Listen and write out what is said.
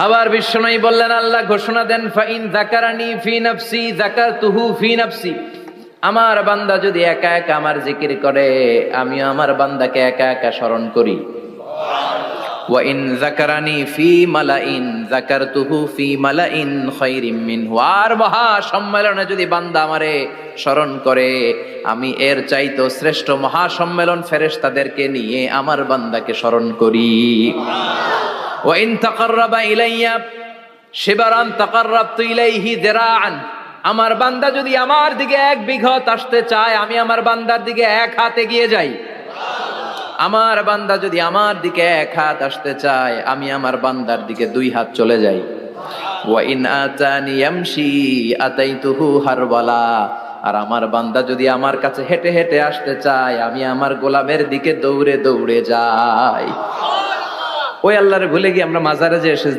আবার বিশ্বনবী বললেন, আল্লাহ ঘোষণা দেন, ফাইন যাকারানি ফি নাফসি যাকারতুহু ফি নাফসি। আমার বান্দা যদি একা একা আমার জিকির করে, আমিও আমার বান্দাকে একা একা স্মরণ করি। ওয়া ইন যাকারানি ফি মালাইন যাকারতুহু ফি মালাইন খায়রিম মিনহু। আর মহা সম্মেলনে যদি বান্দা আমারে স্মরণ করে, আমি এর চাইতো শ্রেষ্ঠ মহা সম্মেলন ফেরেশতাদেরকে নিয়ে আমার বান্দাকে স্মরণ করি। ওয়া ইন তাকাররাবা ইলাইয়া শিবরান তাকাররাবতু ইলাইহি যিরাআন। আমার বান্দা যদি আমার দিকে 1 বিঘত আসতে চায়, আমি আমার বান্দার দিকে 1 হাত এগিয়ে যাই। আমার বান্দা যদি আমার দিকে 1 হাত আসতে চায়, আমি আমার বান্দার দিকে 2 হাত চলে যাই। ওয়া ইন আতানি ইয়ামশি আতাইতুহু হারওয়ালা। আর আমার বান্দা যদি আমার কাছে হেঁটে হেঁটে আসতে চায়, আমি আমার গোলামের দিকে দৌড়ে দৌড়ে যাই। ওই আল্লাহরে ভুলে গিয়ে আমরা মাজারে যে এসে